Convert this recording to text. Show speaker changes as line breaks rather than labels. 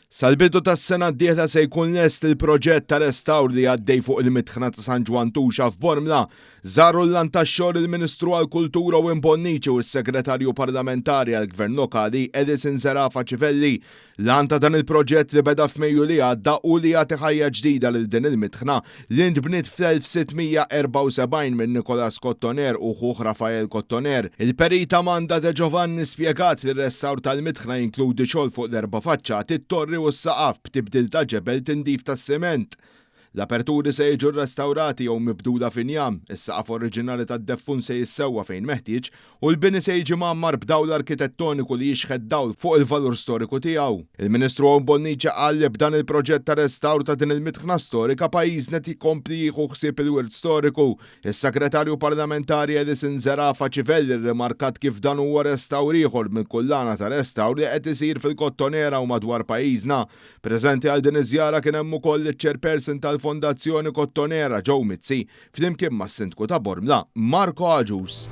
Sal-bidu tas-sena d-dieħla se jkun lest il-proġett ta' restawr li għaddej fuq il-mitħna ta' San Ġwan Tuxa f'Bormla. Żaru l-lan tax-xogħol il-Ministru għall-Kultura u Imbonniċi u s-Segretarju Parlamentari għall-Gvern Lokali Edison Zerafa Civelli. Lan ta' dan il-proġett li beda f'Mejju li għadda u li jagħti ħajja ġdida lil din il-mitħna li nbniet fl-1674 minn Nicolas Cottoner u ħuħ Rafael Cottoner. Il-perita Amanda De Giovanni spjegat li r-restawr tal-mitħna jinkludi xogħol fuq l-erba' faċċati, t-torri u s-saqaf b'tibdil ta' ġebel tindif tas-siment. L-aperturi se jiġu rrestawrati jew mibdula f'injam, is-saqaf oriġinali tad-deffun se jissewwa fejn meħtieġ u l-bini se jiġi mgħammar b'dawl arkitettoniku li jixħed dawl fuq il-valur storiku tiegħu. Il-Ministru Imbonniċi qal li b'dan il-proġett ta' restawr ta' din il-mitħna storika pajjiżna jkompli jieħu ħsieb il-wirt storiku. Is-Segretarju Parlamentari Edison Zerafa Civelli rrimarkat kif dan huwa restawr ieħor mill-kullana ta' restawr li qed isir fil-Kottonera u madwar pajjiżna. Preżenti għal din iż-żjara kien hemm ukoll iċ-chairperson tal-Fondazzjoni Cottonera Joe Mizzi flimkien mas-Sindku ta' Bormla Marco Aġus.